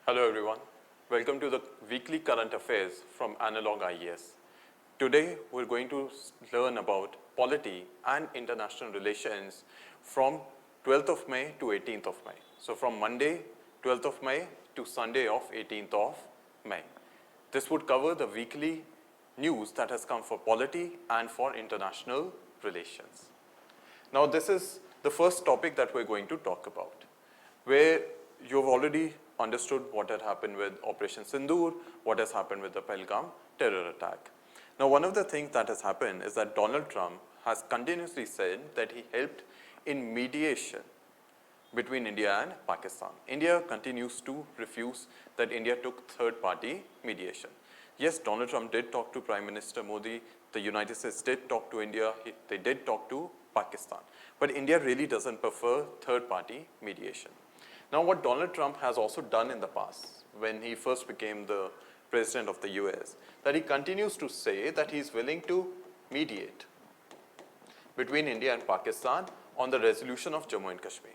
Hello everyone, welcome to the weekly current affairs from Analog IAS. Today we're going to learn about polity and international relations from 12th of May to 18th of May. So from Monday 12th of May to Sunday of 18th of May. This would cover the weekly news that has come for polity and for international relations. Now this is the first topic that we're going to talk about, where you've already understood what had happened with Operation Sindoor, what has happened with the Pahalgam terror attack. Now one of the things that has happened is that Donald Trump has continuously said that he helped in mediation between India and Pakistan. India continues to refuse that India took third-party mediation. Yes, Donald Trump did talk to Prime Minister Modi, the United States did talk to India, they did talk to Pakistan. But India really doesn't prefer third-party mediation. Now what Donald Trump has also done in the past, when he first became the president of the US, that he continues to say that he is willing to mediate between India and Pakistan on the resolution of Jammu and Kashmir.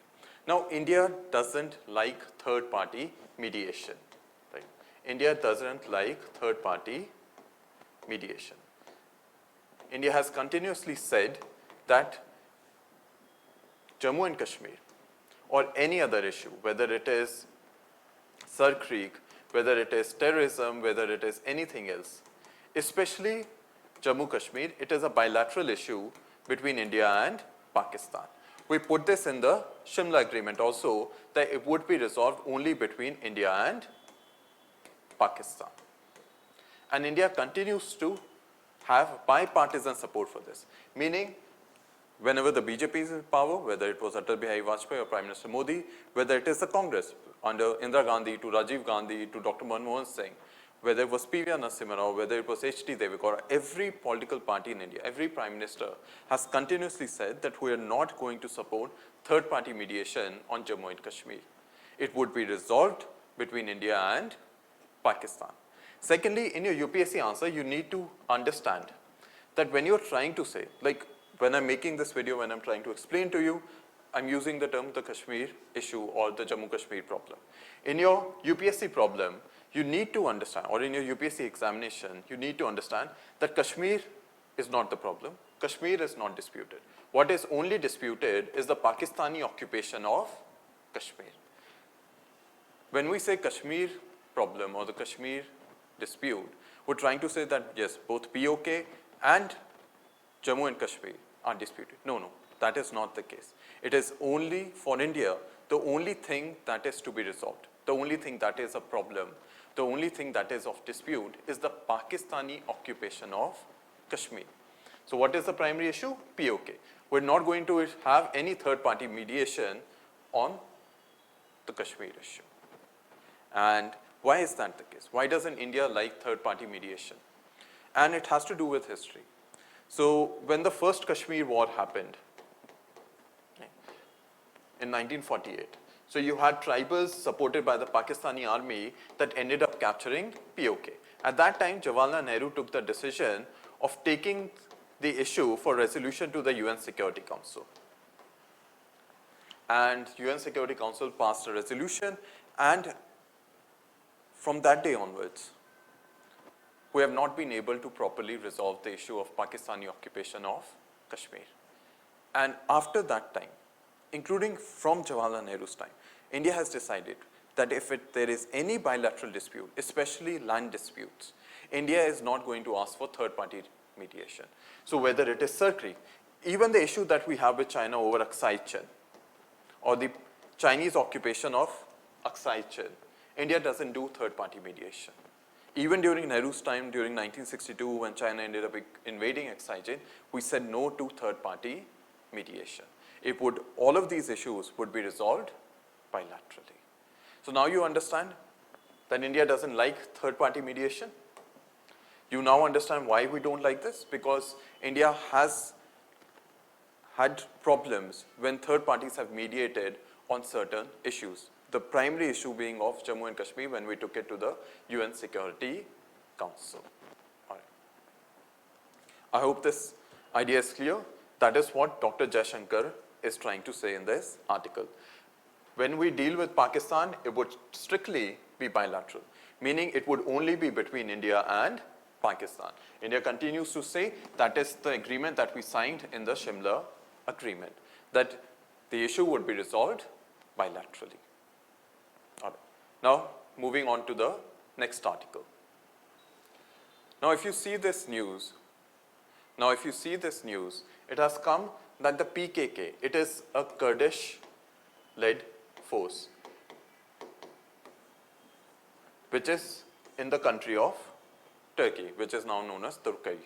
Now India doesn't like third-party mediation. Right? India doesn't like third-party mediation. India has continuously said that Jammu and Kashmir or any other issue, whether it is Sir Creek, whether it is terrorism, whether it is anything else, especially Jammu Kashmir, it is a bilateral issue between India and Pakistan. We put this in the Shimla Agreement also, that it would be resolved only between India and Pakistan. And India continues to have bipartisan support for this, meaning whenever the BJP is in power, whether it was Atal Bihari Vajpayee or Prime Minister Modi, whether it is the Congress under Indira Gandhi to Rajiv Gandhi to Dr. Manmohan Singh, whether it was P.V.R. Narasimha Rao, whether it was H.D. Deve Gaura, every political party in India, every Prime Minister has continuously said that we are not going to support third-party mediation on Jammu and Kashmir. It would be resolved between India and Pakistan. Secondly, in your UPSC answer, you need to understand that when you're trying to say, like when I'm making this video, when I'm trying to explain to you, I'm using the term the Kashmir issue or the Jammu Kashmir problem. In your UPSC problem, you need to understand, or in your UPSC examination, you need to understand that Kashmir is not the problem. Kashmir is not disputed. What is only disputed is the Pakistani occupation of Kashmir. When we say Kashmir problem or the Kashmir dispute, we're trying to say that yes, both POK and Jammu and Kashmir are disputed. No, that is not the case. It is only for India, the only thing that is to be resolved, the only thing that is a problem, the only thing that is of dispute is the Pakistani occupation of Kashmir. So what is the primary issue? POK. We're not going to have any third-party mediation on the Kashmir issue. And why is that the case? Why doesn't India like third-party mediation? And it has to do with history. So when the first Kashmir war happened in 1948, so you had tribals supported by the Pakistani army that ended up capturing POK. At that time, Jawaharlal Nehru took the decision of taking the issue for resolution to the UN Security Council. And UN Security Council passed a resolution, and from that day onwards, we have not been able to properly resolve the issue of Pakistani occupation of Kashmir. And after that time, including from Jawaharlal Nehru's time, India has decided that if there is any bilateral dispute, especially land disputes, India is not going to ask for third-party mediation. So whether it is Sir Creek, even the issue that we have with China over Aksai Chin, or the Chinese occupation of Aksai Chin, India doesn't do third-party mediation. Even during Nehru's time, during 1962, when China ended up invading Aksai Chin, we said no to third-party mediation. All of these issues would be resolved bilaterally. So now you understand that India doesn't like third-party mediation. You now understand why we don't like this, because India has had problems when third parties have mediated on certain issues. The primary issue being of Jammu and Kashmir when we took it to the UN Security Council. All right. I hope this idea is clear. That is what Dr. Jaishankar is trying to say in this article. When we deal with Pakistan, it would strictly be bilateral, meaning it would only be between India and Pakistan. India continues to say that is the agreement that we signed in the Shimla agreement, that the issue would be resolved bilaterally. All right. Now, moving on to the next article. Now, if you see this news, it has come that the PKK, it is a Kurdish-led force, which is in the country of Turkey, which is now known as Turkey.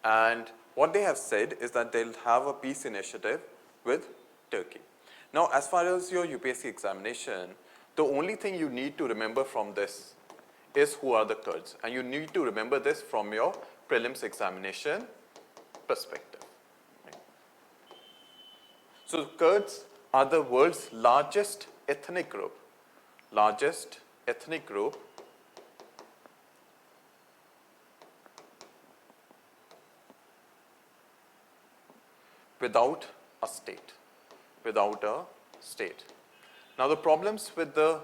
And what they have said is that they'll have a peace initiative with Turkey. Now, as far as your UPSC examination, the only thing you need to remember from this is who are the Kurds. And you need to remember this from your prelims examination perspective. Right? So, Kurds are the world's largest ethnic group. Without a state. Now, the problems with the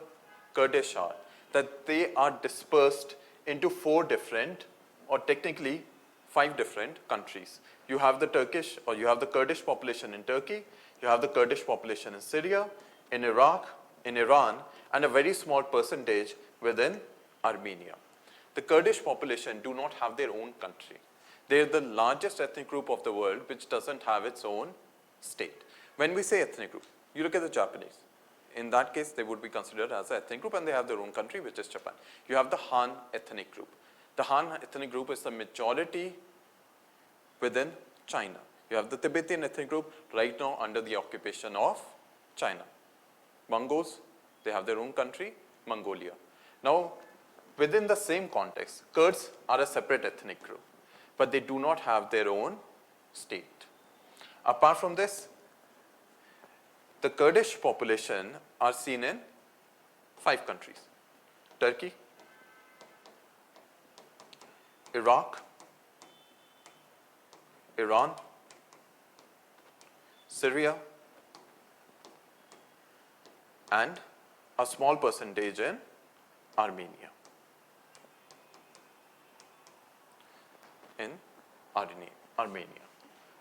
Kurdish are that they are dispersed into 4 different, or technically 5 different countries. You have the Kurdish population in Turkey, you have the Kurdish population in Syria, in Iraq, in Iran, and a very small percentage within Armenia. The Kurdish population do not have their own country. They are the largest ethnic group of the world which doesn't have its own state. When we say ethnic group, you look at the Japanese. In that case, they would be considered as an ethnic group and they have their own country, which is Japan. You have the Han ethnic group. The Han ethnic group is the majority within China. You have the Tibetan ethnic group right now under the occupation of China. Mongols, they have their own country, Mongolia. Now, within the same context, Kurds are a separate ethnic group, but they do not have their own state. Apart from this, the Kurdish population are seen in 5 countries: Turkey, Iraq, Iran, Syria, and a small percentage in Armenia.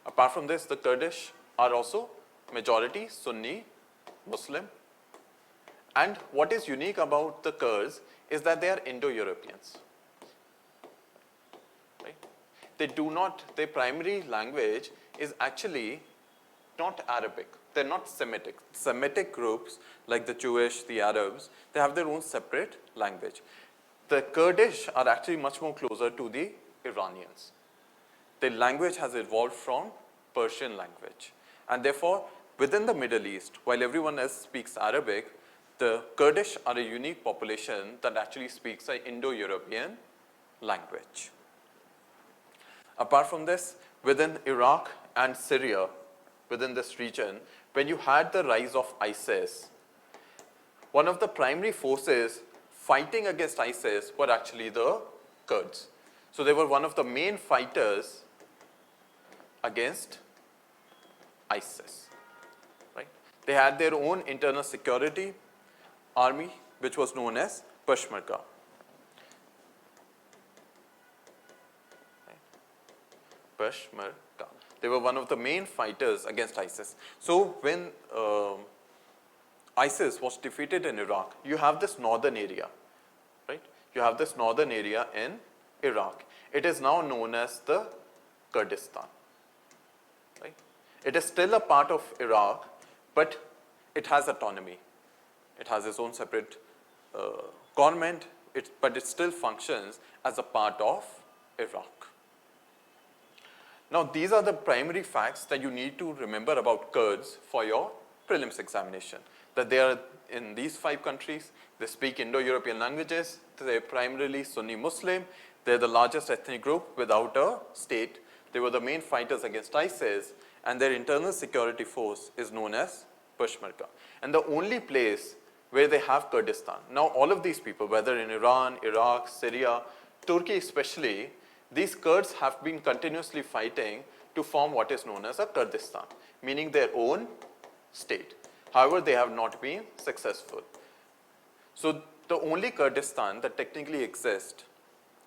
Apart from this, the Kurdish are also majority Sunni Muslim. And what is unique about the Kurds is that they are Indo-Europeans. Right? Their primary language is actually not Arabic. They're not Semitic. Semitic groups like the Jewish, the Arabs, they have their own separate language. The Kurdish are actually much more closer to the Iranians. Their language has evolved from Persian language. And therefore, within the Middle East, while everyone else speaks Arabic, the Kurdish are a unique population that actually speaks an Indo-European language. Apart from this, within Iraq and Syria, within this region, when you had the rise of ISIS, one of the primary forces fighting against ISIS were actually the Kurds. So they were one of the main fighters against ISIS. Right? They had their own internal security army, which was known as Peshmerga. Peshmerga. They were one of the main fighters against ISIS. So when ISIS was defeated in Iraq, you have this northern area, right? You have this northern area in Iraq. It is now known as the Kurdistan, right? It is still a part of Iraq, but it has autonomy. It has its own separate government, but it still functions as a part of Iraq. Now, these are the primary facts that you need to remember about Kurds for your prelims examination. That they are in these 5 countries, they speak Indo-European languages, they're primarily Sunni Muslim, they're the largest ethnic group without a state, they were the main fighters against ISIS, and their internal security force is known as Peshmerga. And the only place where they have Kurdistan. Now, all of these people, whether in Iran, Iraq, Syria, Turkey especially, these Kurds have been continuously fighting to form what is known as a Kurdistan, meaning their own state. However, they have not been successful. So the only Kurdistan that technically exists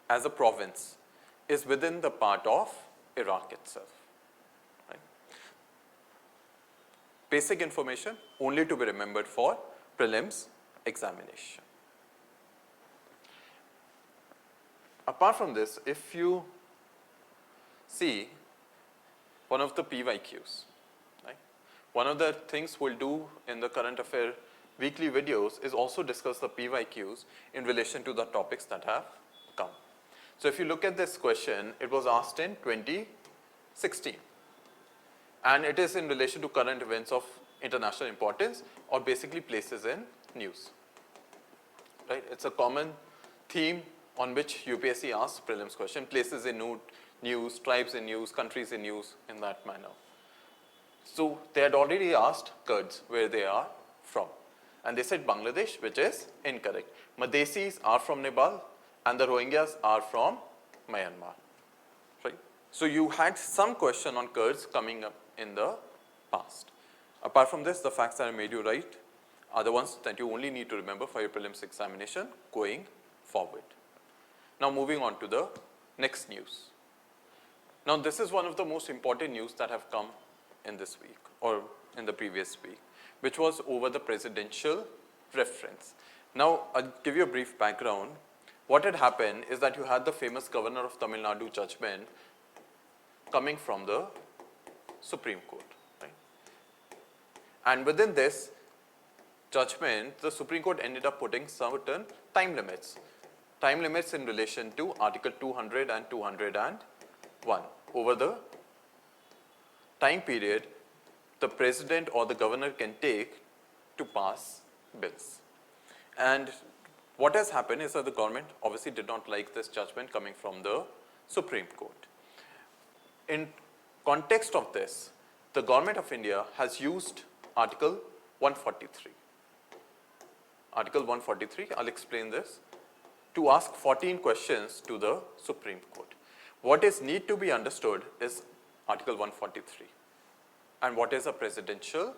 as a province is within the part of Iraq itself. Right? Basic information only to be remembered for prelims examination. Apart from this, if you see one of the PYQs, right? One of the things we'll do in the current affair weekly videos is also discuss the PYQs in relation to the topics that have come. So if you look at this question, it was asked in 2016 and it is in relation to current events of international importance or basically places in news. Right? It's a common theme on which UPSC asks prelims question, places in news, tribes in news, countries in news, in that manner. So they had already asked Kurds where they are from and they said Bangladesh, which is incorrect. Madhesis are from Nepal and the Rohingyas are from Myanmar. Right? So you had some question on Kurds coming up in the past. Apart from this, the facts that I made you right are the ones that you only need to remember for your prelims examination going forward. Now moving on to the next news. Now this is one of the most important news that have come in this week or in the previous week, which was over the presidential reference. Now I'll give you a brief background. What had happened is that you had the famous governor of Tamil Nadu judgment coming from the Supreme Court. Right? And within this judgment, the Supreme Court ended up putting certain time limits. Time limits in relation to Article 200 and 201. Over the time period, the president or the governor can take to pass bills. And what has happened is that the government obviously did not like this judgment coming from the Supreme Court. In context of this, the government of India has used Article 143. Article 143, I'll explain this, to ask 14 questions to the Supreme Court. What is need to be understood is Article 143 and what is a presidential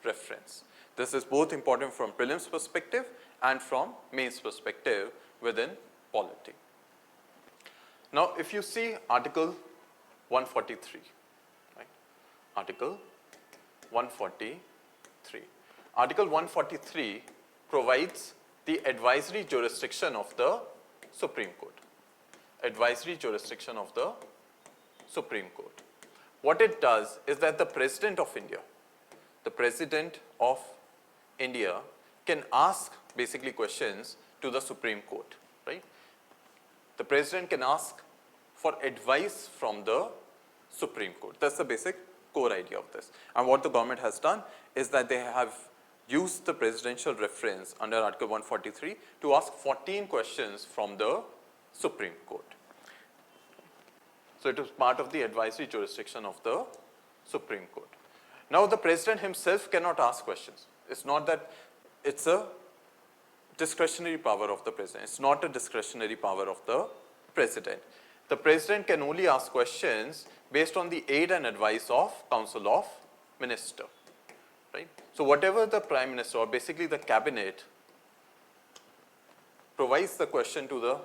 reference. This is both important from prelims perspective and from mains perspective within polity. Now, if you see Article 143, right? Article 143. Article 143 provides the advisory jurisdiction of the Supreme Court. Advisory jurisdiction of the Supreme Court. What it does is that the President of India can ask basically questions to the Supreme Court, right? The President can ask for advice from the Supreme Court. That's the basic core idea of this. And what the government has done is that they have used the presidential reference under Article 143 to ask 14 questions from the Supreme Court. So it is part of the advisory jurisdiction of the Supreme Court. Now the President himself cannot ask questions. It's not that it's a discretionary power of the President. It's not a discretionary power of the President. The President can only ask questions based on the aid and advice of Council of Ministers. Right? So whatever the Prime Minister or basically the Cabinet provides the question to the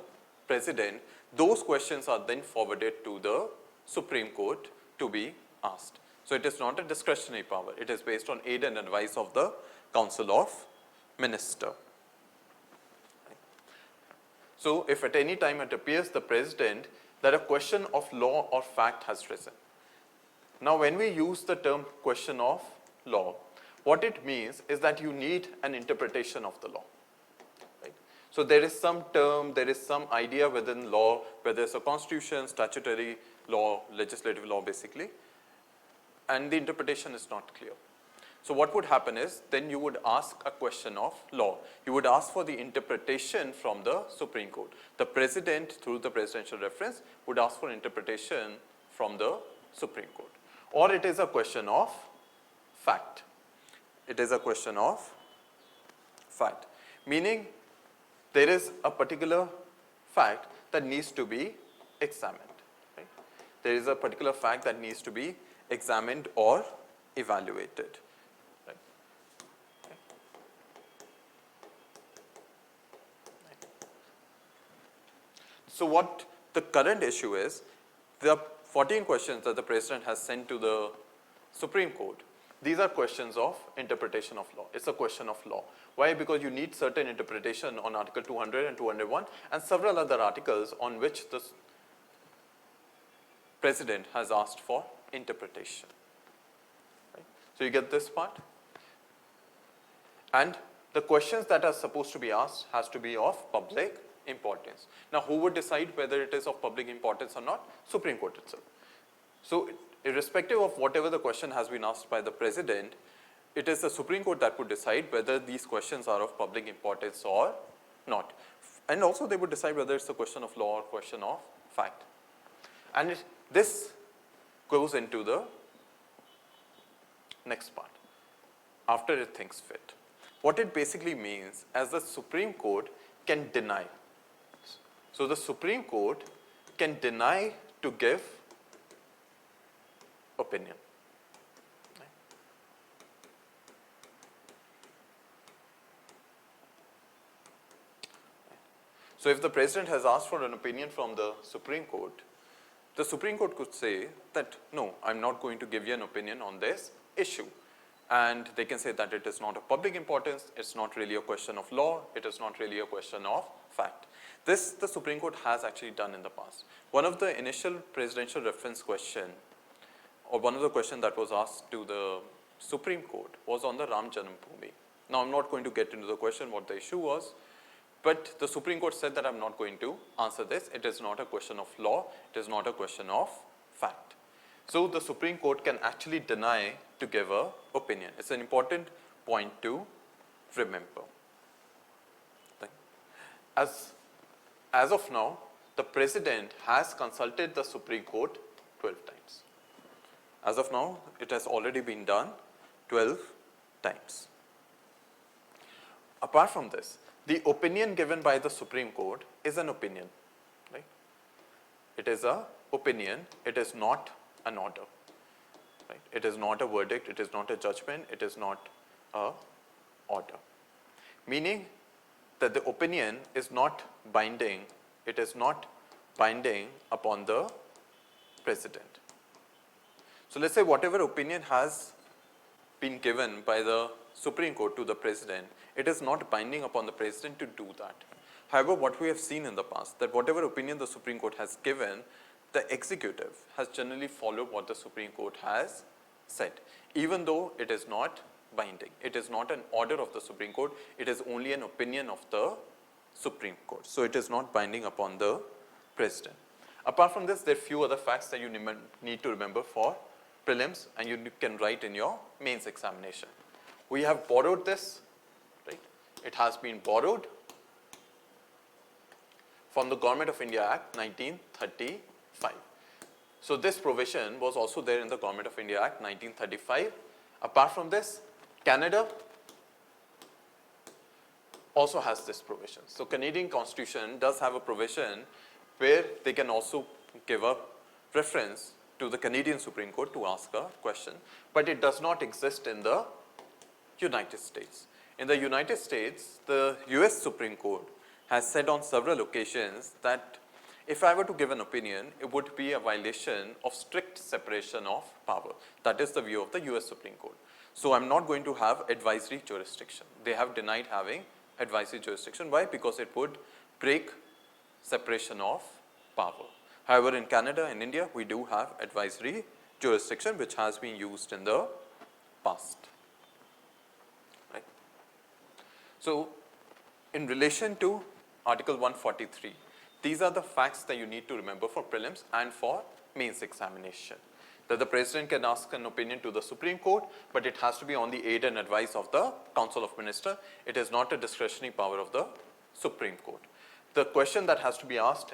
President, those questions are then forwarded to the Supreme Court to be asked. So it is not a discretionary power. It is based on aid and advice of the Council of Ministers. So if at any time it appears the President that a question of law or fact has risen. Now when we use the term question of law, what it means is that you need an interpretation of the law. Right? So there is some term, there is some idea within law, whether it's a constitution, statutory law, legislative law basically, and the interpretation is not clear. So what would happen is, then you would ask a question of law. You would ask for the interpretation from the Supreme Court. The President, through the presidential reference, would ask for interpretation from the Supreme Court. Or it is a question of fact. It is a question of fact. Meaning, there is a particular fact that needs to be examined. Right? There is a particular fact that needs to be examined or evaluated. Right? So what the current issue is, there are 14 questions that the President has sent to the Supreme Court. These are questions of interpretation of law. It's a question of law. Why? Because you need certain interpretation on Article 200 and 201 and several other articles on which the President has asked for interpretation. Right? So you get this part. And the questions that are supposed to be asked has to be of public importance. Now, who would decide whether it is of public importance or not? Supreme Court itself. So, irrespective of whatever the question has been asked by the President, it is the Supreme Court that would decide whether these questions are of public importance or not. And also they would decide whether it's a question of law or question of fact. And this goes into the next part, after it thinks fit. What it basically means, as the Supreme Court can deny. So the Supreme Court can deny to give opinion. So if the President has asked for an opinion from the Supreme Court could say that, no, I'm not going to give you an opinion on this issue. And they can say that it is not of public importance, it's not really a question of law, it is not really a question of fact. This the Supreme Court has actually done in the past. One of the initial presidential reference question, or one of the questions that was asked to the Supreme Court was on the Ram Janambhoomi. Now, I'm not going to get into the question what the issue was, but the Supreme Court said that I'm not going to answer this. It is not a question of law, it is not a question of fact. So the Supreme Court can actually deny to give an opinion. It's an important point to remember. As of now, the President has consulted the Supreme Court 12 times. As of now, it has already been done 12 times. Apart from this, the opinion given by the Supreme Court is an opinion, right? It is an opinion, it is not an order, right? It is not a verdict, it is not a judgment, it is not a order. Meaning that the opinion is not binding, it is not binding upon the President. So let's say whatever opinion has been given by the Supreme Court to the President, it is not binding upon the President to do that. However, what we have seen in the past, that whatever opinion the Supreme Court has given, the executive has generally followed what the Supreme Court has said, even though it is not binding. It is not an order of the Supreme Court, it is only an opinion of the Supreme Court. So it is not binding upon the President. Apart from this, there are few other facts that you need to remember for prelims and you can write in your mains examination. We have borrowed this, right? It has been borrowed from the Government of India Act 1935. So this provision was also there in the Government of India Act 1935. Apart from this, Canada also has this provision. So Canadian Constitution does have a provision where they can also give a reference to the Canadian Supreme Court to ask a question, but it does not exist in the United States. In the United States, the US Supreme Court has said on several occasions that if I were to give an opinion, it would be a violation of strict separation of power. That is the view of the US Supreme Court. So I'm not going to have advisory jurisdiction. They have denied having advisory jurisdiction. Why? Because it would break separation of power. However, in Canada and India, we do have advisory jurisdiction, which has been used in the past. Right? So, in relation to Article 143, these are the facts that you need to remember for prelims and for mains examination. That the President can ask an opinion to the Supreme Court, but it has to be on the aid and advice of the Council of Ministers. It is not a discretionary power of the Supreme Court. The question that has to be asked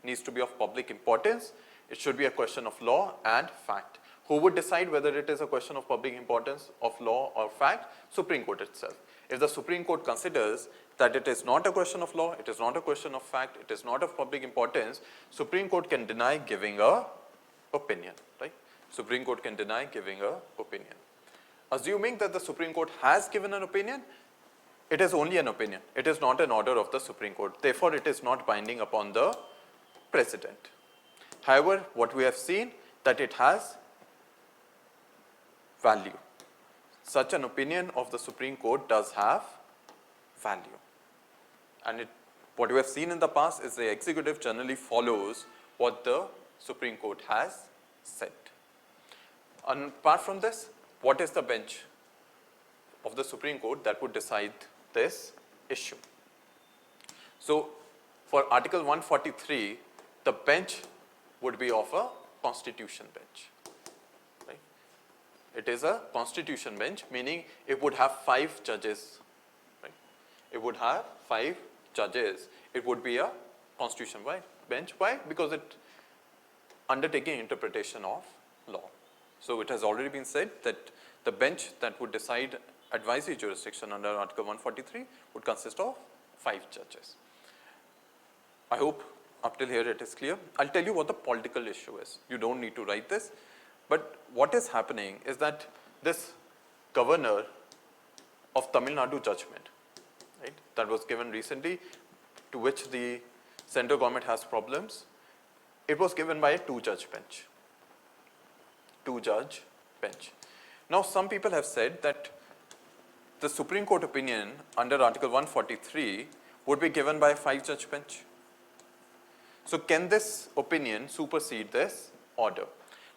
needs to be of public importance. It should be a question of law and fact. Who would decide whether it is a question of public importance, of law or fact? Supreme Court itself. If the Supreme Court considers that it is not a question of law, it is not a question of fact, it is not of public importance, Supreme Court can deny giving a opinion, right? Supreme Court can deny giving a opinion. Assuming that the Supreme Court has given an opinion, it is only an opinion. It is not an order of the Supreme Court. Therefore, it is not binding upon the President. However, what we have seen that it has value. Such an opinion of the Supreme Court does have value. And what we have seen in the past is the executive generally follows what the Supreme Court has said. And apart from this, what is the bench of the Supreme Court that would decide this issue? So, for Article 143, the bench would be of a constitution bench. Right? It is a constitution bench, meaning it would have 5 judges. Right? It would have 5 judges. It would be a constitution bench. Why? Because it undertaking interpretation of law. So it has already been said that the bench that would decide advisory jurisdiction under Article 143 would consist of 5 judges. I hope up till here it is clear. I'll tell you what the political issue is. You don't need to write this, but what is happening is that this governor of Tamil Nadu judgment, right, that was given recently, to which the central government has problems, it was given by a 2-judge bench. 2-judge bench. Now, some people have said that the Supreme Court opinion under Article 143 would be given by a 5-judge bench. So, can this opinion supersede this order?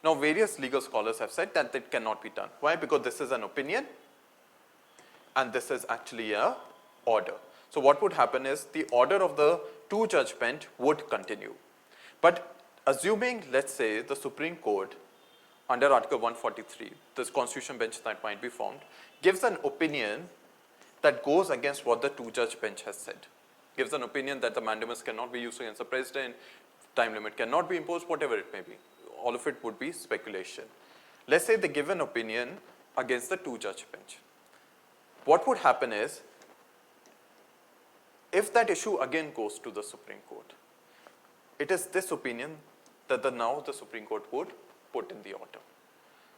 Now, various legal scholars have said that it cannot be done. Why? Because this is an opinion and this is actually a order. So, what would happen is the order of the 2-judge bench would continue. But assuming, let's say, the Supreme Court under Article 143, this constitution bench that might be formed, gives an opinion that goes against what the 2-judge bench has said. Gives an opinion that the mandamus cannot be used against the president, time limit cannot be imposed, whatever it may be. All of it would be speculation. Let's say they give an opinion against the 2-judge bench. What would happen is, if that issue again goes to the Supreme Court, it is this opinion that now the Supreme Court would put in the order.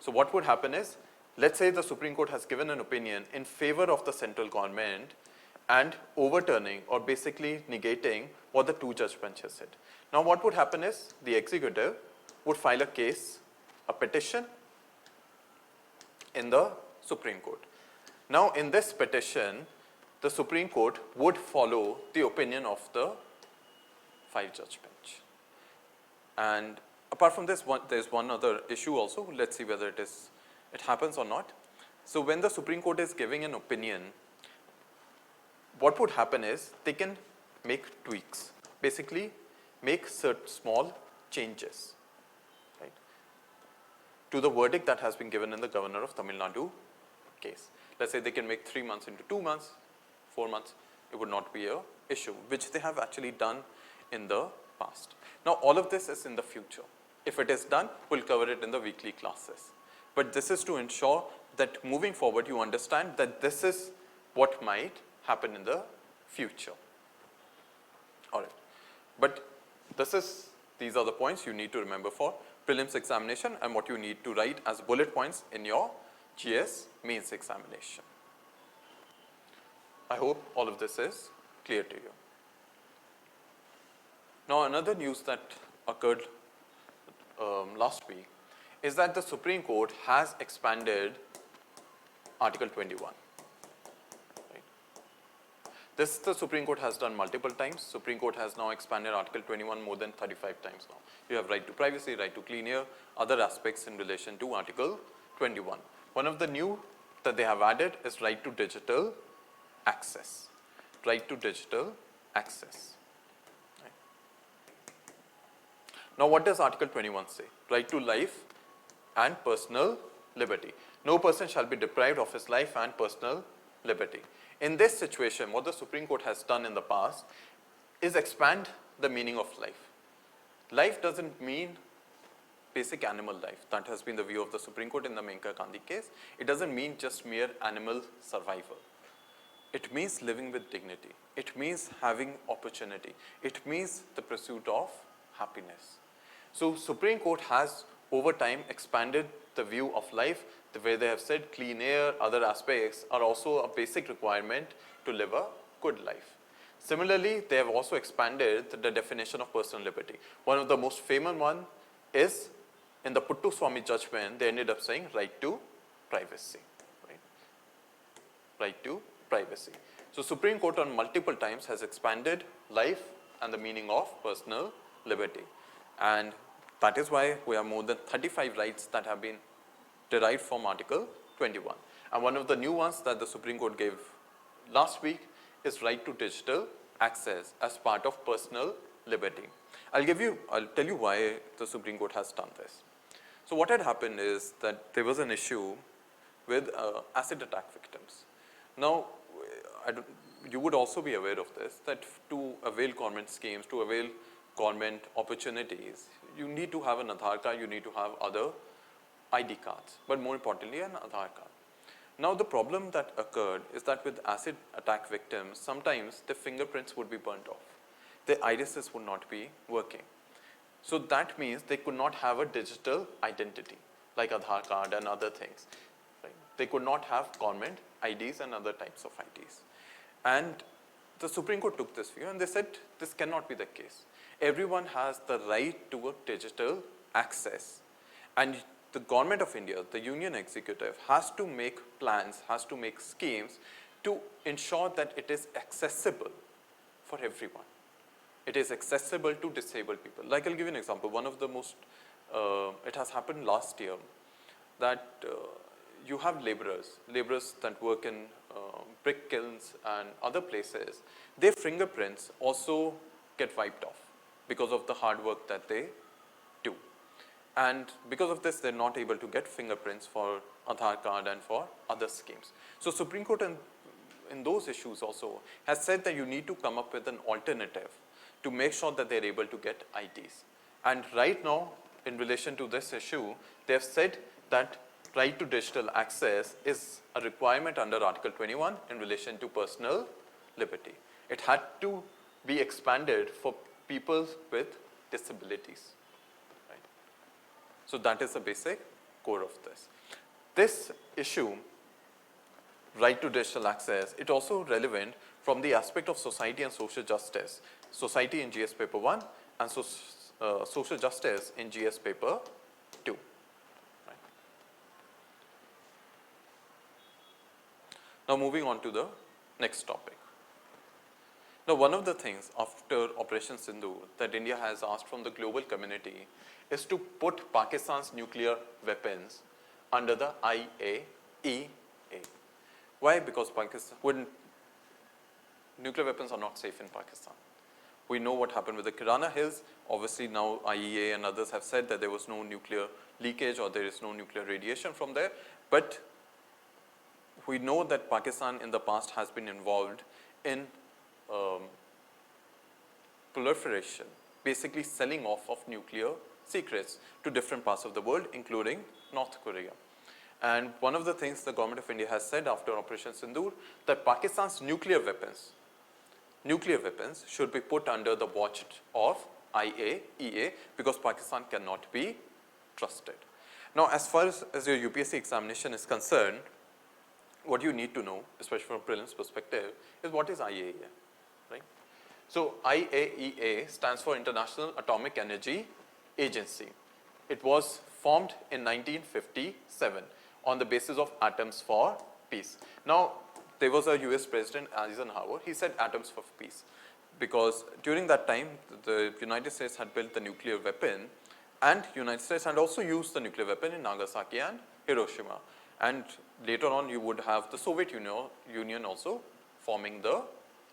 So what would happen is, let's say the Supreme Court has given an opinion in favor of the central government and overturning or basically negating what the 2-judge bench has said. Now what would happen is, the executive would file a case, a petition in the Supreme Court. Now in this petition, the Supreme Court would follow the opinion of the 5-judge bench. And apart from this, there's one other issue also. Let's see whether it happens or not. So when the Supreme Court is giving an opinion, what would happen is they can make tweaks, basically make certain small changes, right, to the verdict that has been given in the governor of Tamil Nadu case. Let's say they can make 3 months into 2 months, 4 months, it would not be an issue, which they have actually done in the past. Now all of this is in the future. If it is done, we'll cover it in the weekly classes. But this is to ensure that moving forward you understand that this is what might happen in the future. Alright. But these are the points you need to remember for prelims examination and what you need to write as bullet points in your GS mains examination. I hope all of this is clear to you. Now another news that occurred last week is that the Supreme Court has expanded Article 21. Right? This the Supreme Court has done multiple times. Supreme Court has now expanded Article 21 more than 35 times now. You have right to privacy, right to clean air, other aspects in relation to Article 21. One of the new that they have added is right to digital access. Right to digital access. Right. Now what does Article 21 say? Right to life and personal liberty. No person shall be deprived of his life and personal liberty. In this situation, what the Supreme Court has done in the past is expand the meaning of life. Life doesn't mean basic animal life. That has been the view of the Supreme Court in the Menka Gandhi case. It doesn't mean just mere animal survival. It means living with dignity. It means having opportunity. It means the pursuit of happiness. So Supreme Court has over time expanded the view of life, the way they have said clean air, other aspects are also a basic requirement to live a good life. Similarly, they have also expanded the definition of personal liberty. One of the most famous one is in the Puttu Swami judgment, they ended up saying right to privacy. Right to privacy. So Supreme Court on multiple times has expanded life and the meaning of personal liberty. And that is why we have more than 35 rights that have been derived from Article 21. And one of the new ones that the Supreme Court gave last week is right to digital access as part of personal liberty. I'll tell you why the Supreme Court has done this. So what had happened is that there was an issue with acid attack victims. Now, you would also be aware of this, that to avail government schemes, to avail government opportunities, you need to have an Aadhaar card, you need to have other ID cards, but more importantly, an Aadhaar card. Now, the problem that occurred is that with acid attack victims, sometimes the fingerprints would be burnt off. The irises would not be working. So that means they could not have a digital identity, like Aadhaar card and other things. Right? They could not have government IDs and other types of IDs. And the Supreme Court took this view and they said this cannot be the case. Everyone has the right to a digital access. And the government of India, the Union Executive, has to make plans, has to make schemes to ensure that it is accessible for everyone. It is accessible to disabled people. Like I'll give you an example. One of the most, it has happened last year that you have laborers that work in brick kilns and other places. Their fingerprints also get wiped off because of the hard work that they do. And because of this, they're not able to get fingerprints for Aadhaar card and for other schemes. So Supreme Court in those issues also has said that you need to come up with an alternative to make sure that they're able to get IDs. And right now, in relation to this issue, they have said that right to digital access is a requirement under Article 21 in relation to personal liberty. It had to be expanded for people with disabilities. Right? So that is the basic core of this. This issue, right to digital access, it also relevant from the aspect of society and social justice. Society in GS paper 1 and social justice in GS paper 2. Right. Now moving on to the next topic. Now one of the things after Operation Sindoor that India has asked from the global community is to put Pakistan's nuclear weapons under the IAEA. Why? Because nuclear weapons are not safe in Pakistan. We know what happened with the Kirana Hills. Obviously now IAEA and others have said that there was no nuclear leakage or there is no nuclear radiation from there. But we know that Pakistan in the past has been involved in proliferation, basically selling off of nuclear secrets to different parts of the world, including North Korea. And one of the things the government of India has said after Operation Sindoor, that Pakistan's nuclear weapons should be put under the watch of IAEA because Pakistan cannot be trusted. Now, as far as your UPSC examination is concerned, what you need to know, especially from prelims perspective, is what is IAEA, right? So IAEA stands for International Atomic Energy Agency. It was formed in 1957 on the basis of atoms for peace. Now, there was a US President, Eisenhower, he said atoms for peace because during that time, the United States had built the nuclear weapon and United States had also used the nuclear weapon in Nagasaki and Hiroshima. And later on, you would have the Soviet Union also forming the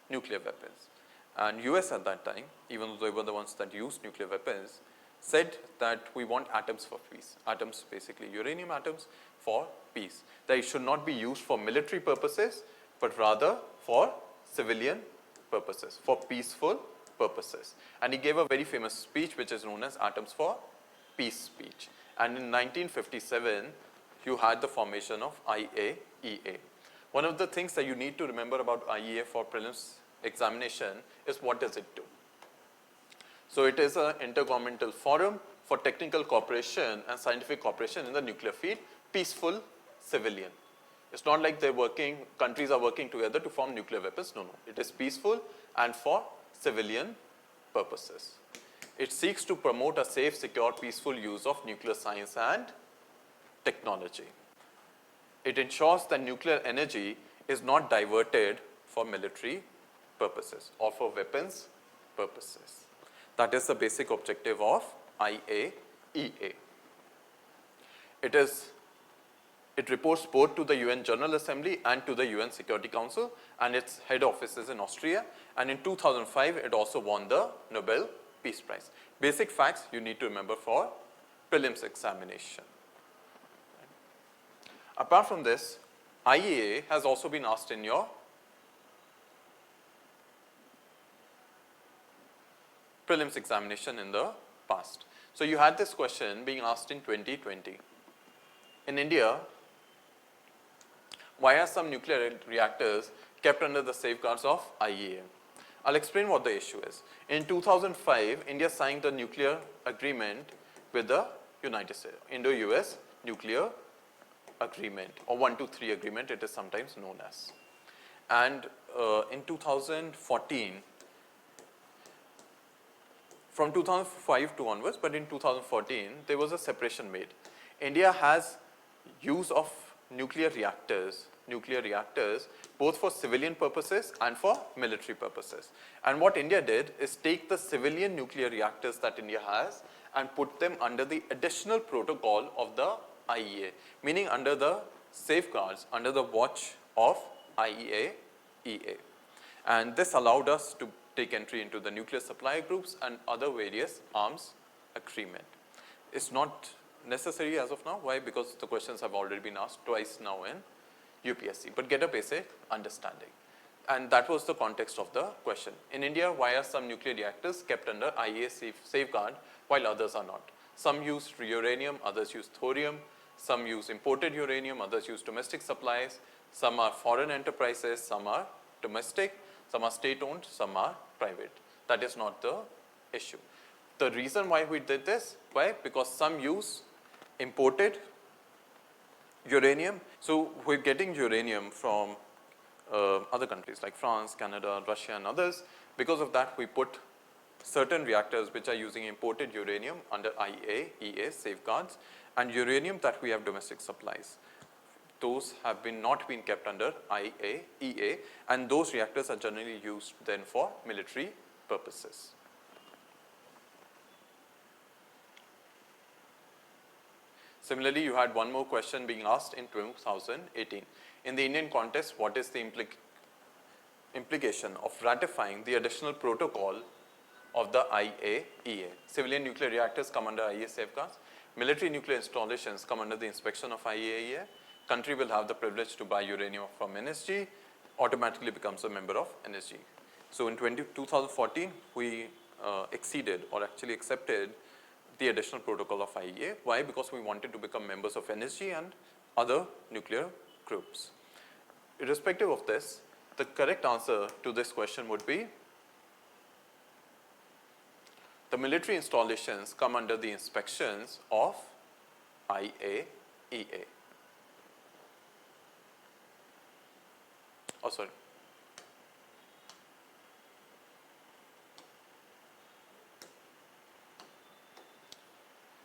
nuclear weapons. And US at that time, even though they were the ones that used nuclear weapons, said that we want atoms for peace. Atoms, basically uranium atoms for peace. That it should not be used for military purposes, but rather for civilian purposes, for peaceful purposes. And he gave a very famous speech which is known as Atoms for Peace speech. And in 1957, you had the formation of IAEA. One of the things that you need to remember about IAEA for prelims examination is what does it do? So it is an intergovernmental forum for technical cooperation and scientific cooperation in the nuclear field, peaceful civilian. It's not like countries are working together to form nuclear weapons. No. It is peaceful and for civilian purposes. It seeks to promote a safe, secure, peaceful use of nuclear science and technology. It ensures that nuclear energy is not diverted for military purposes or for weapons purposes. That is the basic objective of IAEA. It reports both to the UN General Assembly and to the UN Security Council, and its head office is in Austria, and in 2005 it also won the Nobel Peace Prize. Basic facts you need to remember for prelims examination. Apart from this, IAEA has also been asked in your prelims examination in the past. So you had this question being asked in 2020. In India, why are some nuclear reactors kept under the safeguards of IAEA? I'll explain what the issue is. In 2005, India signed a nuclear agreement with the United States, Indo-US Nuclear Agreement, or 123 agreement it is sometimes known as. And in 2014, from 2005 to onwards, but in 2014 there was a separation made. India has use of nuclear reactors both for civilian purposes and for military purposes. And what India did is take the civilian nuclear reactors that India has and put them under the additional protocol of the IAEA, meaning under the safeguards, under the watch of IAEA. And this allowed us to take entry into the nuclear supply groups and other various arms agreement. It's not necessary as of now. Why? Because the questions have already been asked twice now in UPSC, but get a basic understanding. And that was the context of the question. In India, why are some nuclear reactors kept under IAEA safeguard while others are not? Some use uranium, others use thorium, some use imported uranium, others use domestic supplies, some are foreign enterprises, some are domestic, some are state-owned, some are private. That is not the issue. The reason why we did this, why? Because some use imported uranium. So we're getting uranium from other countries like France, Canada, Russia and others. Because of that, we put certain reactors which are using imported uranium under IAEA safeguards, and uranium that we have domestic supplies. Those have not been kept under IAEA, and those reactors are generally used then for military purposes. Similarly, you had one more question being asked in 2018. In the Indian context, what is the implication of ratifying the additional protocol of the IAEA? Civilian nuclear reactors come under IAEA safeguards. Military nuclear installations come under the inspection of IAEA. Country will have the privilege to buy uranium from NSG, automatically becomes a member of NSG. So in 2014, we exceeded or actually accepted the additional protocol of IAEA. Why? Because we wanted to become members of NSG and other nuclear groups. Irrespective of this, the correct answer to this question would be the military installations come under the inspections of IAEA. Oh, sorry.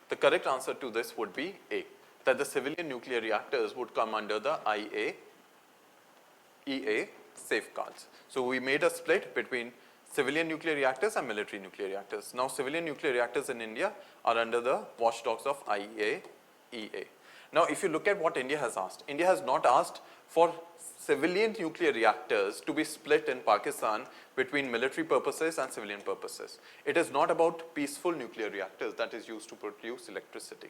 The correct answer to this would be A, that the civilian nuclear reactors would come under the IAEA safeguards. So we made a split between civilian nuclear reactors and military nuclear reactors. Now civilian nuclear reactors in India are under the watchdogs of IAEA. Now if you look at what India has asked, India has not asked for civilian nuclear reactors to be split in Pakistan between military purposes and civilian purposes. It is not about peaceful nuclear reactors that is used to produce electricity.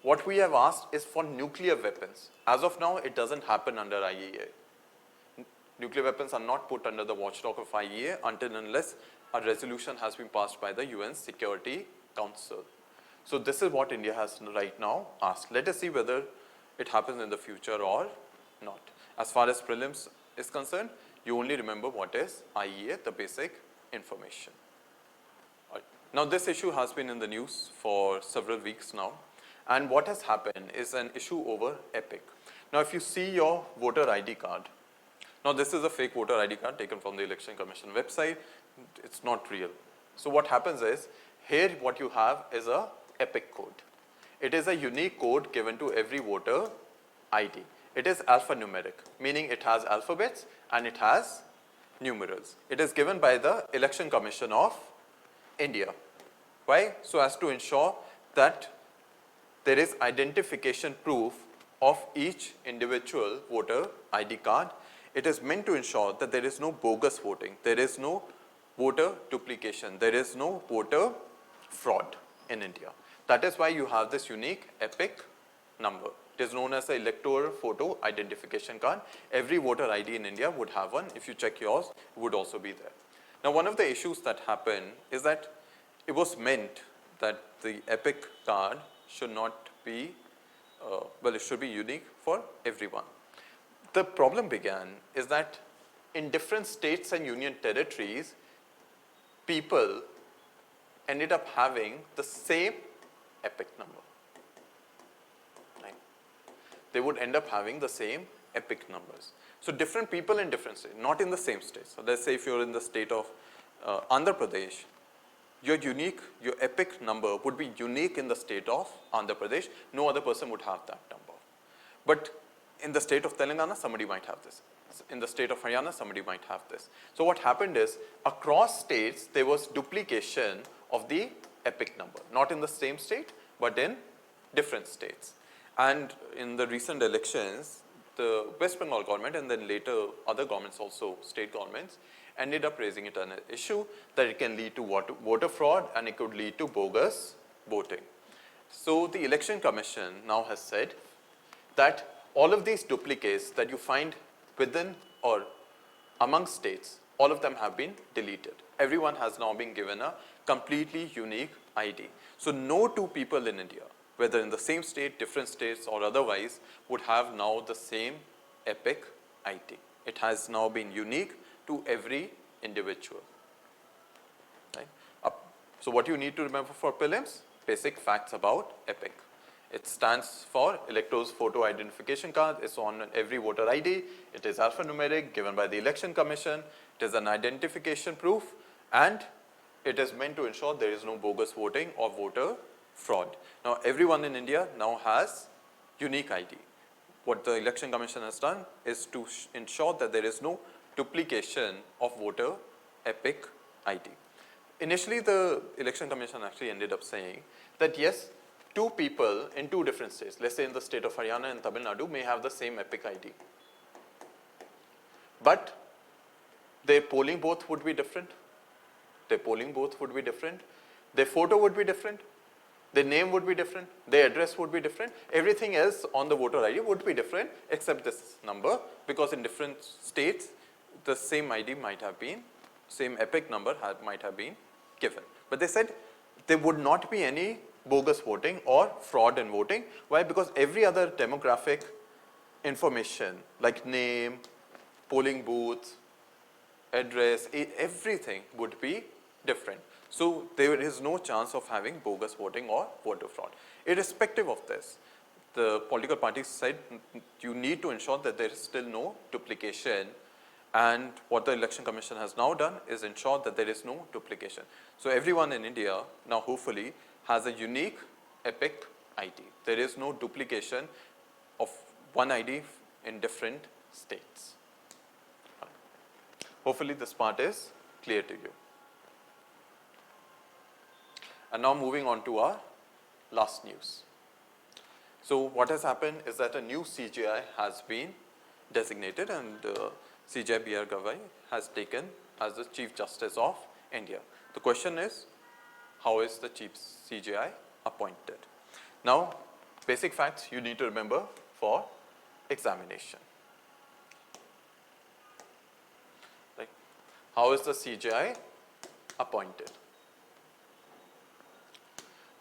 What we have asked is for nuclear weapons. As of now, it doesn't happen under IAEA. Nuclear weapons are not put under the watchdog of IAEA until and unless a resolution has been passed by the UN Security Council. So this is what India has right now asked. Let us see whether it happens in the future or not. As far as prelims is concerned, you only remember what is IAEA, the basic information. Now this issue has been in the news for several weeks now, and what has happened is an issue over EPIC. Now if you see your voter ID card, Now this is a fake voter ID card taken from the Election Commission website. It's not real. So what happens is, here what you have is a epic code. It is a unique code given to every voter ID. It is alphanumeric, meaning it has alphabets and it has numerals. It is given by the Election Commission of India. Why? So as to ensure that there is identification proof of each individual voter ID card. It is meant to ensure that there is no bogus voting, there is no voter duplication, there is no voter fraud in India. That is why you have this unique epic number. It is known as the electoral photo identification card. Every voter ID in India would have one. If you check yours, it would also be there. Now one of the issues that happen is that it was meant that the epic card should not be, it should be unique for everyone. The problem began is that in different states and union territories, people ended up having the same epic number. Right? They would end up having the same epic numbers. So different people in different states, not in the same state. So let's say if you're in the state of Andhra Pradesh, your epic number would be unique in the state of Andhra Pradesh. No other person would have that number. But in the state of Telangana, somebody might have this. In the state of Haryana, somebody might have this. So what happened is, across states, there was duplication of the epic number. Not in the same state, but in different states. And in the recent elections, the West Bengal government and then later other governments also, state governments, ended up raising it as an issue that it can lead to voter fraud and it could lead to bogus voting. So the Election Commission now has said that all of these duplicates that you find within or among states, all of them have been deleted. Everyone has now been given a completely unique ID. So no two people in India, whether in the same state, different states or otherwise, would have now the same epic ID. It has now been unique to every individual. Right? So what you need to remember for prelims, basic facts about epic. It stands for Electors Photo Identification Card. It's on every voter ID. It is alphanumeric, given by the Election Commission. It is an identification proof, and it is meant to ensure there is no bogus voting or voter fraud. Now, everyone in India now has unique ID. What the Election Commission has done is to ensure that there is no duplication of voter epic ID. Initially, the Election Commission actually ended up saying that yes, two people in two different states, let's say in the state of Haryana and Tamil Nadu, may have the same epic ID. But their polling booth would be different. Their polling booth would be different. Their photo would be different. Their name would be different. Their address would be different. Everything else on the voter ID would be different except this number, because in different states, the same ID might have been, same epic number might have been given. But they said there would not be any bogus voting or fraud in voting. Why? Because every other demographic information like name, polling booth, address, everything would be different. So there is no chance of having bogus voting or voter fraud. Irrespective of this, the political parties said you need to ensure that there is still no duplication, and what the Election Commission has now done is ensure that there is no duplication. So everyone in India now hopefully has a unique epic ID. There is no duplication of one ID in different states. Hopefully this part is clear to you. And now moving on to our last news. So what has happened is that a new CJI has been designated, and CJI B.R. Gavai has taken as the Chief Justice of India. The question is, how is the Chief CJI appointed? Now, basic facts you need to remember for examination. Like, how is the CJI appointed?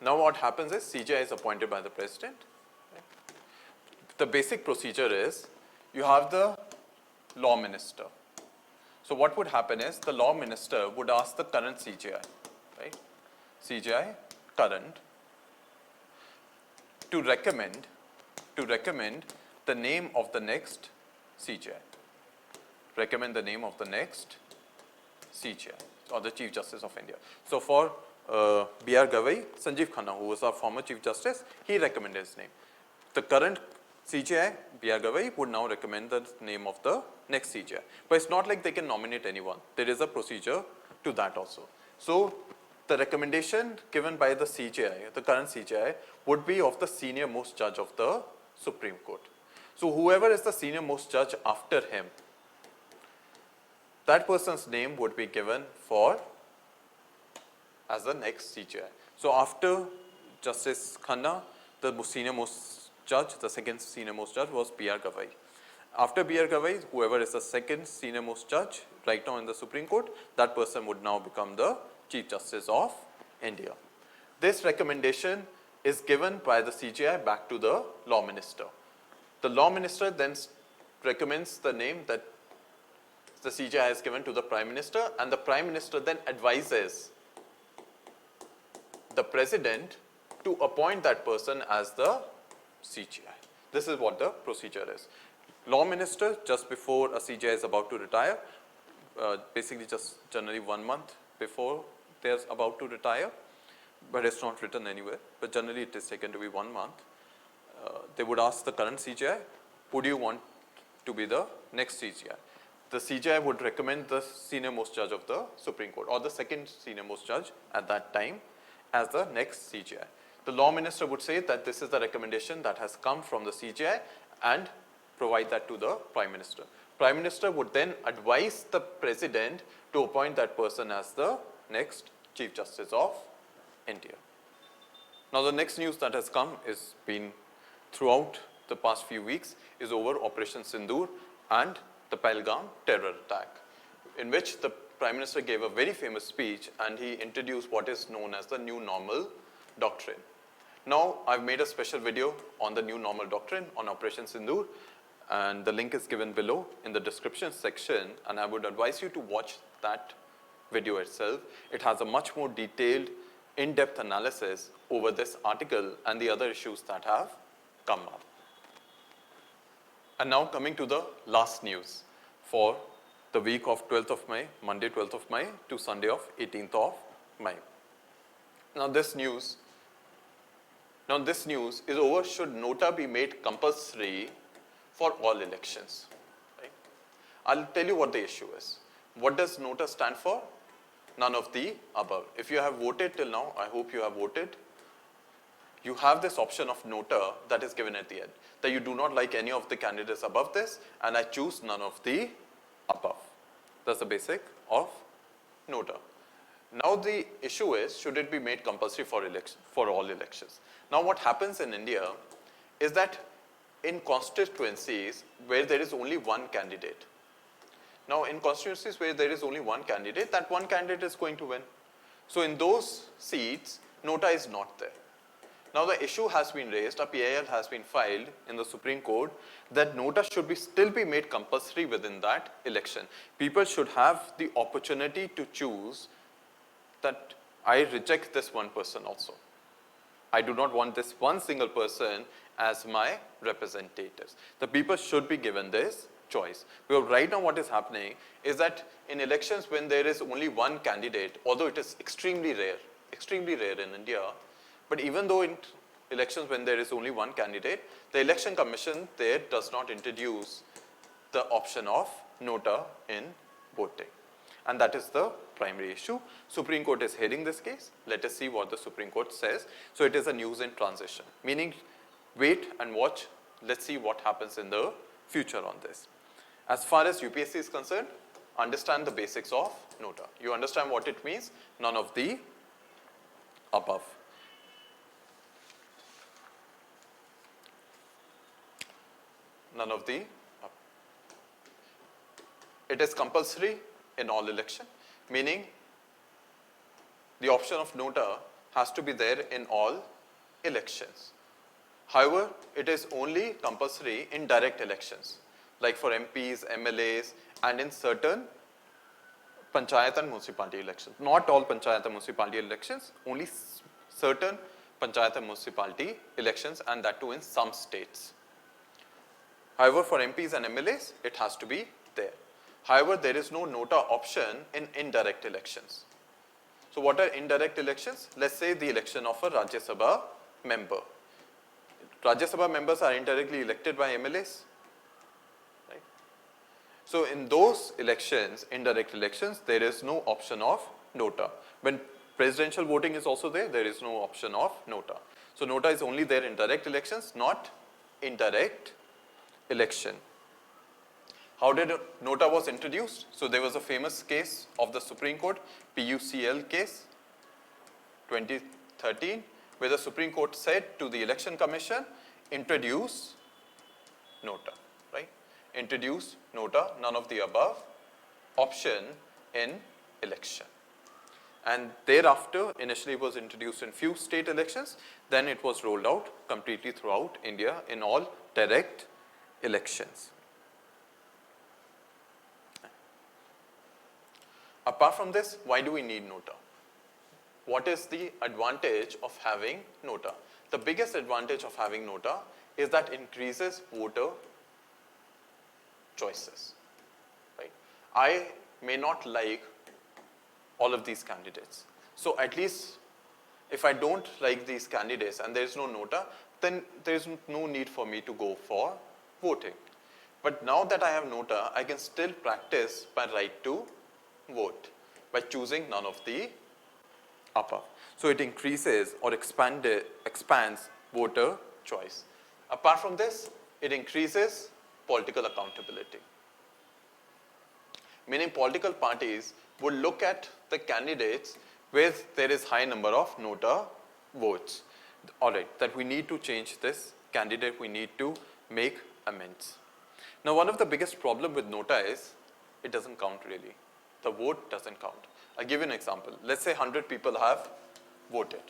Now what happens is CJI is appointed by the President. Right? The basic procedure is you have the Law Minister. So what would happen is the Law Minister would ask the current CJI, right? CJI current, to recommend the name of the next CJI. recommend the name of the next CJI or the Chief Justice of India. So for B.R. Gavai, Sanjeev Khanna, who was our former Chief Justice, he recommended his name. The current CJI, B.R. Gavai, would now recommend the name of the next CJI. But it's not like they can nominate anyone. There is a procedure to that also. So the recommendation given by the CJI, the current CJI, would be of the senior most judge of the Supreme Court. So whoever is the senior most judge after him, that person's name would be given for as the next CJI. So after Justice Khanna, the senior most judge, the second senior most judge was B.R. Gavai. After B.R. Gavai, whoever is the second senior most judge right now in the Supreme Court, that person would now become the Chief Justice of India. This recommendation is given by the CJI back to the Law Minister. The Law Minister then recommends the name that the CJI has given to the Prime Minister, and the Prime Minister then advises the President to appoint that person as the CJI. This is what the procedure is. Law Minister, just before a CJI is about to retire, basically just generally 1 month before they're about to retire, but it's not written anywhere, but generally it is taken to be 1 month. They would ask the current CJI, would you want to be the next CJI? The CJI would recommend the senior most judge of the Supreme Court or the second senior most judge at that time as the next CJI. The Law Minister would say that this is the recommendation that has come from the CJI and provide that to the Prime Minister. Prime Minister would then advise the President to appoint that person as the next Chief Justice of India. Now the next news that has come is been throughout the past few weeks is over Operation Sindoor and the Pahalgam terror attack, in which the Prime Minister gave a very famous speech and he introduced what is known as the New Normal Doctrine. Now I've made a special video on the New Normal Doctrine on Operation Sindoor, and the link is given below in the description section, and I would advise you to watch that video itself. It has a much more detailed, in-depth analysis over this article and the other issues that have come up. And now coming to the last news for the week of 12th of May, Monday 12th of May to Sunday of 18th of May. Now this news is over, should nota be made compulsory for all elections. Right? I'll tell you what the issue is. What does nota stand for? None of the above. If you have voted till now, I hope you have voted. You have this option of nota that is given at the end, that you do not like any of the candidates above this, and I choose none of the above. That's the basic of nota. Now the issue is, should it be made compulsory for all elections? Now what happens in India is that in constituencies where there is only one candidate. Now in constituencies where there is only one candidate, that one candidate is going to win. So in those seats, nota is not there. Now the issue has been raised, a PIL has been filed in the Supreme Court that nota should still be made compulsory within that election. People should have the opportunity to choose that I reject this one person also. I do not want this one single person as my representatives. The people should be given this choice. Because right now what is happening is that in elections when there is only one candidate, although it is extremely rare in India, but even though in elections when there is only one candidate, the Election Commission there does not introduce the option of nota in voting. And that is the primary issue. Supreme Court is hearing this case. Let us see what the Supreme Court says. So it is a news in transition, meaning wait and watch. Let's see what happens in the future on this. As far as UPSC is concerned, understand the basics of nota. You understand what it means? None of the above. None of the above. It is compulsory in all election, meaning the option of nota has to be there in all elections. However, it is only compulsory in direct elections, like for MPs, MLAs, and in certain panchayat and municipality elections. Not all panchayat and municipality elections, only certain panchayat and municipality elections, and that too in some states. However, for MPs and MLAs, it has to be there. However, there is no nota option in indirect elections. So what are indirect elections? Let's say the election of a Rajya Sabha member. Rajya Sabha members are indirectly elected by MLAs. Right? So in those elections, indirect elections, there is no option of nota. When presidential voting is also there, there is no option of nota. So nota is only there in direct elections, not indirect election. How did nota was introduced? So there was a famous case of the Supreme Court, PUCL case, 2013, where the Supreme Court said to the Election Commission, introduce nota, right? Introduce nota, none of the above, option in election. And thereafter, initially it was introduced in few state elections, then it was rolled out completely throughout India in all direct elections. Apart from this, why do we need nota? What is the advantage of having nota? The biggest advantage of having nota is that increases voter choices. Right? I may not like all of these candidates. So at least if I don't like these candidates and there is no nota, then there is no need for me to go for voting. But now that I have nota, I can still practice my right to vote by choosing none of the above. So it increases or expands voter choice. Apart from this, it increases political accountability. Meaning political parties would look at the candidates where there is high number of nota votes. Alright, that we need to change this candidate, we need to make amends. Now one of the biggest problem with nota is it doesn't count really. The vote doesn't count. I'll give you an example. Let's say 100 people have voted.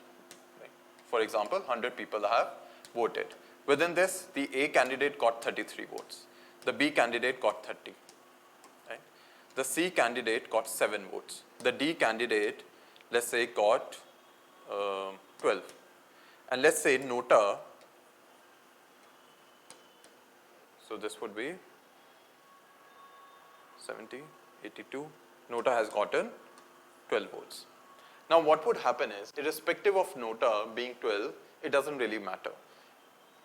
Right? For example, 100 people have voted. Within this, the A candidate got 33 votes. The B candidate got 30. Right? The C candidate got 7 votes. The D candidate, let's say, got 12. And let's say nota, so this would be 70, 82. Nota has gotten 12 votes. Now what would happen is, irrespective of nota being 12, it doesn't really matter.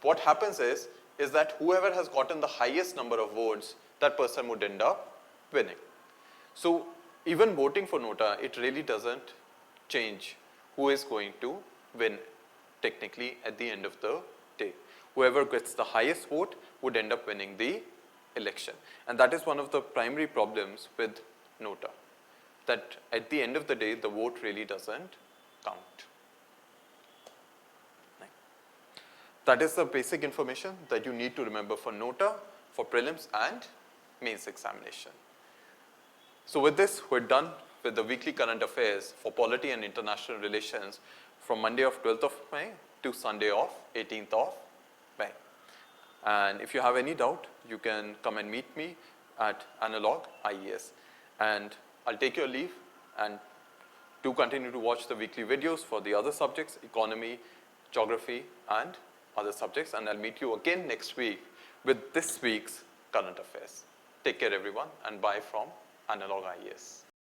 What happens is that whoever has gotten the highest number of votes, that person would end up winning. So even voting for nota, it really doesn't change who is going to win technically at the end of the day. Whoever gets the highest vote would end up winning the election. And that is one of the primary problems with nota, that at the end of the day, the vote really doesn't count. That is the basic information that you need to remember for nota, for prelims and mains examination. So with this, we're done with the weekly current affairs for polity and international relations from Monday of 12th of May to Sunday of 18th of May. And if you have any doubt, you can come and meet me at Analog IAS. And I'll take your leave, and do continue to watch the weekly videos for the other subjects, economy, geography, and other subjects. And I'll meet you again next week with this week's current affairs. Take care everyone, and bye from Analog IAS.